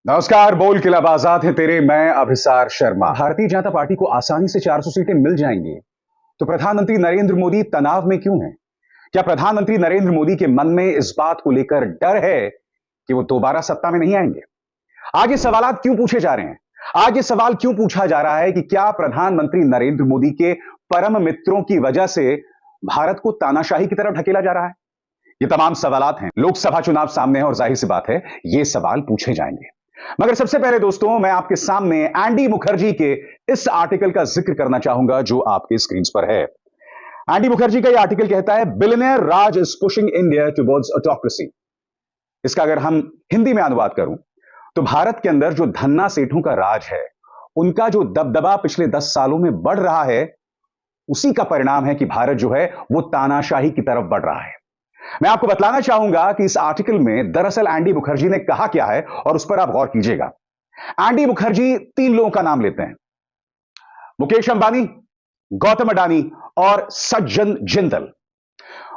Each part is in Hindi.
नमस्कार। बोल के लब आजाद है तेरे, मैं अभिसार शर्मा। भारतीय जनता पार्टी को आसानी से 400 सीटें मिल जाएंगी तो प्रधानमंत्री नरेंद्र मोदी तनाव में क्यों हैं? क्या प्रधानमंत्री नरेंद्र मोदी के मन में इस बात को लेकर डर है कि वो दोबारा सत्ता में नहीं आएंगे? आज ये सवाल क्यों पूछे जा रहे हैं? आज ये सवाल क्यों पूछा जा रहा है कि क्या प्रधानमंत्री नरेंद्र मोदी के परम मित्रों की वजह से भारत को तानाशाही की तरफ ढकेला जा रहा है? ये तमाम सवालात हैं। लोकसभा चुनाव सामने है और जाहिर सी बात है ये सवाल पूछे जाएंगे। मगर सबसे पहले दोस्तों, मैं आपके सामने एंडी मुखर्जी के इस आर्टिकल का जिक्र करना चाहूंगा जो आपके स्क्रीन पर है। एंडी मुखर्जी का यह आर्टिकल कहता है, billionaire Raj is pushing India towards autocracy. इसका अगर हम हिंदी में अनुवाद करूं तो भारत के अंदर जो धन्ना सेठों का राज है, उनका जो दबदबा पिछले 10 सालों में बढ़ रहा है, उसी का परिणाम है कि भारत जो है वो तानाशाही की तरफ बढ़ रहा है। मैं आपको बतलाना चाहूंगा कि इस आर्टिकल में दरअसल एंडी मुखर्जी ने कहा क्या है और उस पर आप गौर कीजिएगा। एंडी मुखर्जी 3 लोगों का नाम लेते हैं, मुकेश अंबानी, गौतम अडानी और सज्जन जिंदल।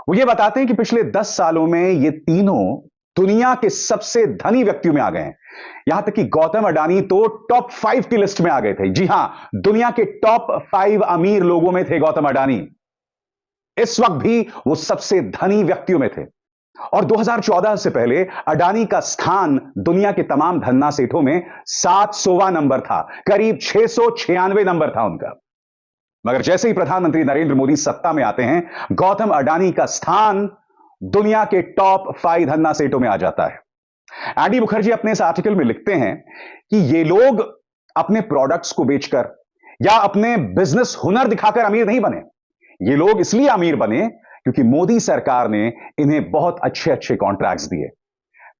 वो ये बताते हैं कि पिछले 10 सालों में ये तीनों दुनिया के सबसे धनी व्यक्तियों में आ गए हैं। यहां तक कि गौतम अडानी तो टॉप 5 की लिस्ट में आ गए थे। जी हां, दुनिया के टॉप 5 अमीर लोगों में थे गौतम अडानी। इस वक्त भी वो सबसे धनी व्यक्तियों में थे और 2014 से पहले अडानी का स्थान दुनिया के तमाम धन्ना सेठों में 700वां नंबर था, करीब 696 नंबर था उनका। मगर जैसे ही प्रधानमंत्री नरेंद्र मोदी सत्ता में आते हैं, गौतम अडानी का स्थान दुनिया के टॉप 5 धन्ना सेठों में आ जाता है। एंडी मुखर्जी अपने इस आर्टिकल में लिखते हैं कि ये लोग अपने प्रोडक्ट्स को बेचकर या अपने बिजनेस हुनर दिखाकर अमीर नहीं बने। ये लोग इसलिए अमीर बने क्योंकि मोदी सरकार ने इन्हें बहुत अच्छे अच्छे कॉन्ट्रैक्ट्स दिए।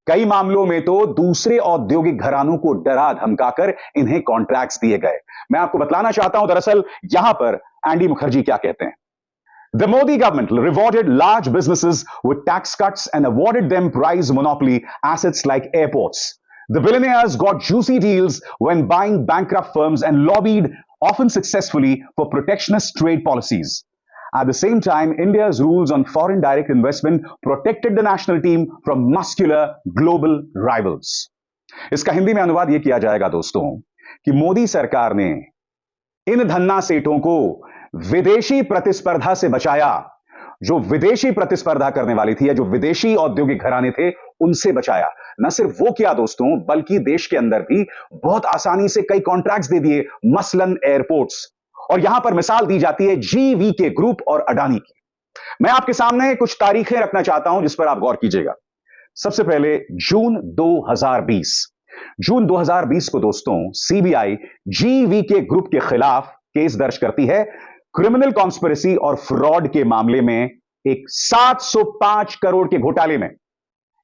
कई मामलों में तो दूसरे औद्योगिक घरानों को डरा धमकाकर इन्हें कॉन्ट्रैक्ट्स दिए गए। मैं आपको बतलाना चाहता हूं दरअसल यहां पर एंडी मुखर्जी क्या कहते हैं। The Modi government rewarded large businesses with tax cuts and awarded them prize monopoly assets like airports. The billionaires got juicy deals when buying bankrupt firms and lobbied, often successfully, for protectionist trade policies. At the same time, India's rules on foreign direct investment protected the national team from muscular global rivals. इसका हिंदी में अनुवाद यह किया जाएगा दोस्तों कि मोदी सरकार ने इन धन्ना सेठों को विदेशी प्रतिस्पर्धा से बचाया। जो विदेशी प्रतिस्पर्धा करने वाली थी या जो विदेशी औद्योगिक घराने थे, उनसे बचाया। न सिर्फ वो किया दोस्तों, बल्कि देश के अंदर भी बहुत आसानी से कई कॉन्ट्रैक्ट्स दे दिए, मसलन एयरपोर्ट्स। और यहां पर मिसाल दी जाती है जीवीके ग्रुप और अडानी की। मैं आपके सामने कुछ तारीखें रखना चाहता हूं जिस पर आप गौर कीजिएगा। सबसे पहले जून 2020। जून 2020 को दोस्तों सीबीआई जीवीके ग्रुप के खिलाफ केस दर्ज करती है क्रिमिनल कॉन्स्पिरेसी और फ्रॉड के मामले में, एक 705 करोड़ के घोटाले में।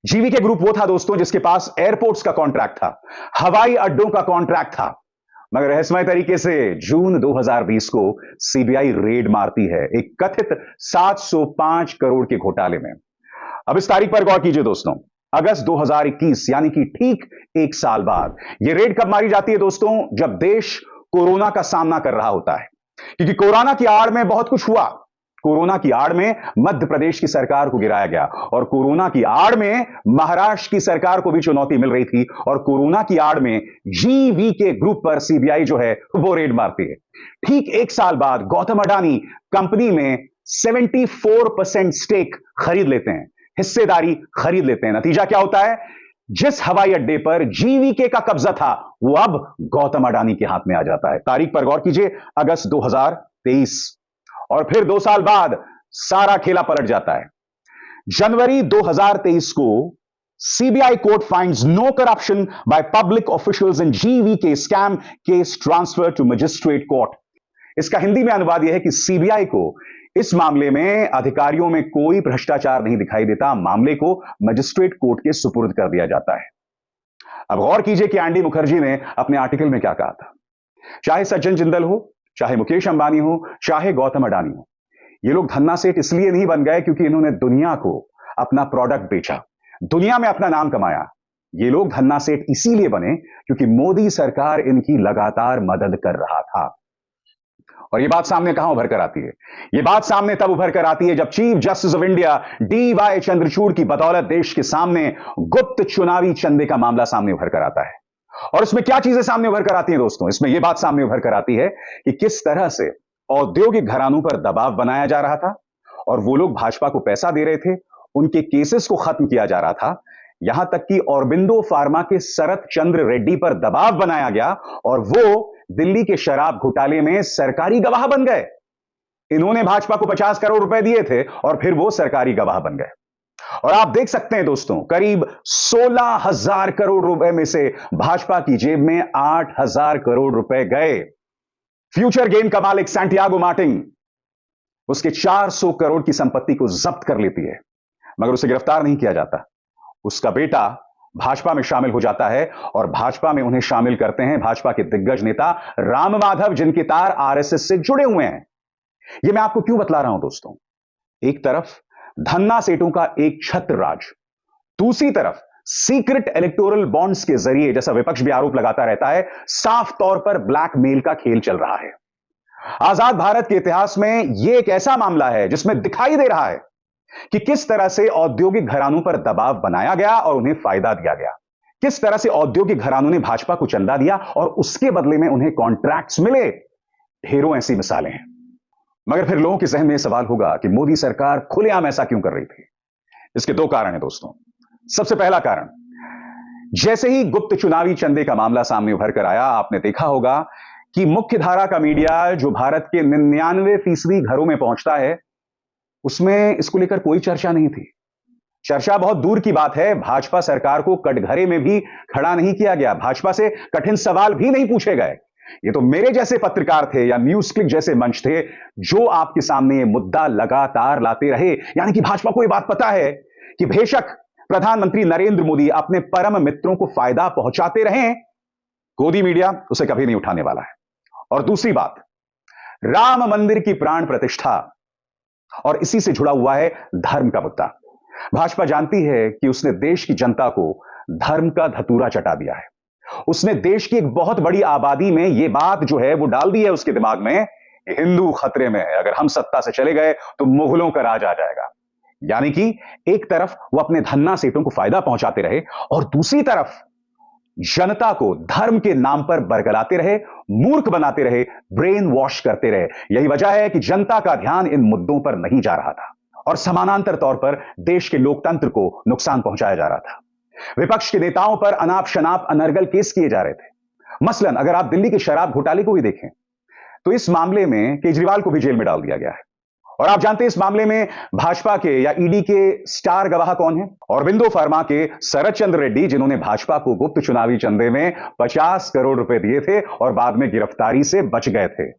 जीवीके ग्रुप वो था दोस्तों जिसके पास एयरपोर्ट्स का कॉन्ट्रैक्ट था, हवाई अड्डों का कॉन्ट्रैक्ट था। मगर रहस्यमय तरीके से जून 2020 को सीबीआई रेड मारती है एक कथित 705 करोड़ के घोटाले में। अब इस तारीख पर गौर कीजिए दोस्तों, अगस्त 2021 यानी कि ठीक 1 साल बाद। यह रेड कब मारी जाती है दोस्तों? जब देश कोरोना का सामना कर रहा होता है, क्योंकि कोरोना की आड़ में बहुत कुछ हुआ। कोरोना की आड़ में मध्य प्रदेश की सरकार को गिराया गया और कोरोना की आड़ में महाराष्ट्र की सरकार को भी चुनौती मिल रही थी और कोरोना की आड़ में जीवीके ग्रुप पर सीबीआई जो है वो रेड मारती है। ठीक 1 साल बाद गौतम अडानी कंपनी में 74% स्टेक खरीद लेते हैं, हिस्सेदारी खरीद लेते हैं। नतीजा क्या होता है? जिस हवाई अड्डे पर जीवीके का कब्जा था वो अब गौतम अडानी के हाथ में आ जाता है। तारीख पर गौर कीजिए, अगस्त 2023। और फिर 2 साल बाद सारा खेला पलट जाता है। जनवरी 2023 को CBI court finds no corruption by public officials in GVK scam, case transfer to magistrate court. इसका हिंदी में अनुवाद यह है कि सीबीआई को इस मामले में अधिकारियों में कोई भ्रष्टाचार नहीं दिखाई देता, मामले को मजिस्ट्रेट कोर्ट के सुपुर्द कर दिया जाता है। अब गौर कीजिए कि एंडी मुखर्जी ने अपने आर्टिकल में क्या कहा था। चाहे सज्जन जिंदल हो, चाहे मुकेश अंबानी हो, चाहे गौतम अडानी हो, ये लोग धन्ना सेठ इसलिए नहीं बन गए क्योंकि इन्होंने दुनिया को अपना प्रोडक्ट बेचा, दुनिया में अपना नाम कमाया। ये लोग धन्ना सेठ इसीलिए बने क्योंकि मोदी सरकार इनकी लगातार मदद कर रहा था। और ये बात सामने कहां उभर कर आती है? ये बात सामने तब उभर कर आती है जब chief justice of India DY Chandrachud की बदौलत देश के सामने गुप्त चुनावी चंदे का मामला सामने उभर कर आता है। और इसमें क्या चीजें सामने उभर कर आती हैं दोस्तों? इसमें यह बात सामने उभर कर आती है कि किस तरह से औद्योगिक घरानों पर दबाव बनाया जा रहा था और वो लोग भाजपा को पैसा दे रहे थे, उनके केसेस को खत्म किया जा रहा था, यहां तक कि ऑरबिंदो फार्मा के शरत चंद्र रेड्डी पर दबाव बनाया गया और वो दिल्ली के शराब घोटाले में सरकारी गवाह बन गए। इन्होंने भाजपा को 50 करोड़ रुपए दिए थे और फिर वो सरकारी गवाह बन गए। और आप देख सकते हैं दोस्तों, करीब 16,000 करोड़ रुपए में से भाजपा की जेब में 8,000 करोड़ रुपए गए। फ्यूचर गेन का मालिक सैंटियागो मार्टिन उसके 400 करोड़ की संपत्ति को जब्त कर लेती है, मगर उसे गिरफ्तार नहीं किया जाता। उसका बेटा भाजपा में शामिल हो जाता है और भाजपा में उन्हें शामिल करते हैं भाजपा के दिग्गज नेता राम माधव, जिनके तार आरएसएस से जुड़े हुए हैं। यह मैं आपको क्यों बतला रहा हूं दोस्तों? एक तरफ धन्ना सेठों का एक छत्र राज, दूसरी तरफ सीक्रेट इलेक्टोरल बॉन्ड्स के जरिए, जैसा विपक्ष भी आरोप लगाता रहता है, साफ तौर पर ब्लैकमेल का खेल चल रहा है। आजाद भारत के इतिहास में यह एक ऐसा मामला है जिसमें दिखाई दे रहा है कि किस तरह से औद्योगिक घरानों पर दबाव बनाया गया और उन्हें फायदा दिया गया। किस तरह से औद्योगिक घरानों ने भाजपा को चंदा दिया और उसके बदले में उन्हें कॉन्ट्रैक्ट्स मिले। ढेरों ऐसी मिसालें हैं। मगर फिर लोगों के जहन में यह सवाल होगा कि मोदी सरकार खुलेआम ऐसा क्यों कर रही थी? इसके दो कारण हैं दोस्तों। सबसे पहला कारण, जैसे ही गुप्त चुनावी चंदे का मामला सामने उभर कर आया, आपने देखा होगा कि मुख्य धारा का मीडिया जो भारत के 99% घरों में पहुंचता है, उसमें इसको लेकर कोई चर्चा नहीं थी। चर्चा बहुत दूर की बात है, भाजपा सरकार को कटघरे में भी खड़ा नहीं किया गया, भाजपा से कठिन सवाल भी नहीं पूछे गए। ये तो मेरे जैसे पत्रकार थे या न्यूज क्लिक जैसे मंच थे जो आपके सामने ये मुद्दा लगातार लाते रहे। यानी कि भाजपा को यह बात पता है कि बेशक प्रधानमंत्री नरेंद्र मोदी अपने परम मित्रों को फायदा पहुंचाते रहे, गोदी मीडिया उसे कभी नहीं उठाने वाला है। और दूसरी बात, राम मंदिर की प्राण प्रतिष्ठा और इसी से जुड़ा हुआ है धर्म का मुद्दा। भाजपा जानती है कि उसने देश की जनता को धर्म का धतूरा चटा दिया है। उसने देश की एक बहुत बड़ी आबादी में यह बात जो है वो डाल दी है उसके दिमाग में, हिंदू खतरे में है, अगर हम सत्ता से चले गए तो मुगलों का राज आ जाएगा। यानी कि एक तरफ वो अपने धन्ना सेठों को फायदा पहुंचाते रहे और दूसरी तरफ जनता को धर्म के नाम पर बरगलाते रहे, मूर्ख बनाते रहे, ब्रेन वॉश करते रहे। यही वजह है कि जनता का ध्यान इन मुद्दों पर नहीं जा रहा था और समानांतर तौर पर देश के लोकतंत्र को नुकसान पहुंचाया जा रहा था। विपक्ष के नेताओं पर अनाप शनाप अनर्गल केस किए जा रहे थे। मसलन अगर आप दिल्ली के शराब घोटाले को भी देखें तो इस मामले में केजरीवाल को भी जेल में डाल दिया गया है। और आप जानते हैं इस मामले में भाजपा के या ईडी के स्टार गवाह कौन है? ऑरबिंदो फार्मा के शरत चंद्र रेड्डी, जिन्होंने भाजपा को गुप्त चुनावी चंदे में 50 करोड़ रुपए दिए थे और बाद में गिरफ्तारी से बच गए थे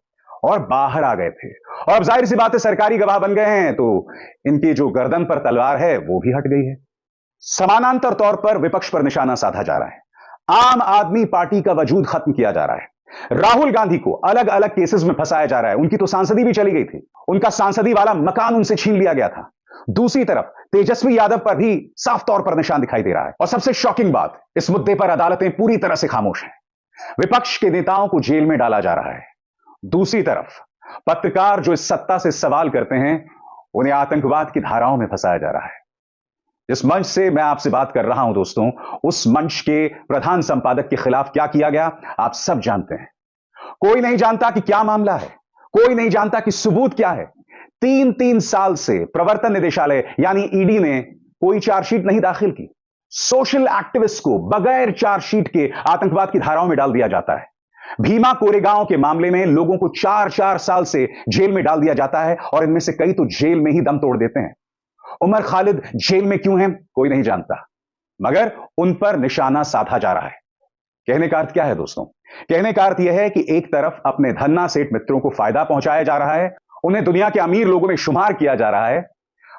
और बाहर आ गए थे। और अब जाहिर सी बात है सरकारी गवाह बन गए हैं तो इनकी जो गर्दन पर तलवार है वो भी हट गई है। समानांतर तौर पर विपक्ष पर निशाना साधा जा रहा है। आम आदमी पार्टी का वजूद खत्म किया जा रहा है। राहुल गांधी को अलग अलग केसेस में फंसाया जा रहा है। उनकी तो सांसदी भी चली गई थी, उनका सांसदी वाला मकान उनसे छीन लिया गया था। दूसरी तरफ तेजस्वी यादव पर भी साफ तौर पर निशान दिखाई दे रहा है। और सबसे शॉकिंग बात, इस मुद्दे पर अदालतें पूरी तरह से खामोश हैं। विपक्ष के नेताओं को जेल में डाला जा रहा है। दूसरी तरफ पत्रकार जो इस सत्ता से सवाल करते हैं उन्हें आतंकवाद की धाराओं में फंसाया जा रहा है। जिस मंच से मैं आपसे बात कर रहा हूं दोस्तों, उस मंच के प्रधान संपादक के खिलाफ क्या किया गया आप सब जानते हैं। कोई नहीं जानता कि क्या मामला है, कोई नहीं जानता कि सबूत क्या है। 3 साल से प्रवर्तन निदेशालय यानी ईडी ने कोई चार्जशीट नहीं दाखिल की। सोशल एक्टिविस्ट को बगैर चार्जशीट के आतंकवाद की धाराओं में डाल दिया जाता है। भीमा कोरेगांव के मामले में लोगों को 4 साल से जेल में डाल दिया जाता है और इनमें से कई तो जेल में ही दम तोड़ देते हैं। उमर खालिद जेल में क्यों हैं कोई नहीं जानता, मगर उन पर निशाना साधा जा रहा है। कहने का अर्थ क्या है दोस्तों? कहने का अर्थ यह है कि एक तरफ अपने धन्ना सेठ मित्रों को फायदा पहुंचाया जा रहा है, उन्हें दुनिया के अमीर लोगों में शुमार किया जा रहा है।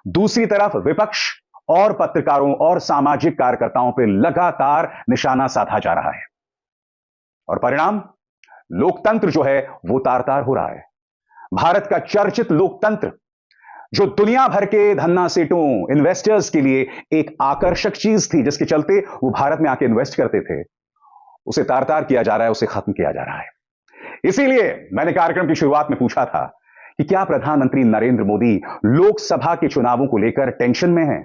दूसरी तरफ विपक्ष और पत्रकारों और सामाजिक कार्यकर्ताओं पर लगातार निशाना साधा जा रहा है और परिणाम, लोकतंत्र जो है वो तार-तार हो रहा है। भारत का चर्चित लोकतंत्र जो दुनिया भर के धन्ना सेठों, इन्वेस्टर्स के लिए एक आकर्षक चीज थी, जिसके चलते वो भारत में आके इन्वेस्ट करते थे, उसे तार-तार किया जा रहा है, उसे खत्म किया जा रहा है। इसीलिए मैंने कार्यक्रम की शुरुआत में पूछा था कि क्या प्रधानमंत्री नरेंद्र मोदी लोकसभा के चुनावों को लेकर टेंशन में हैं?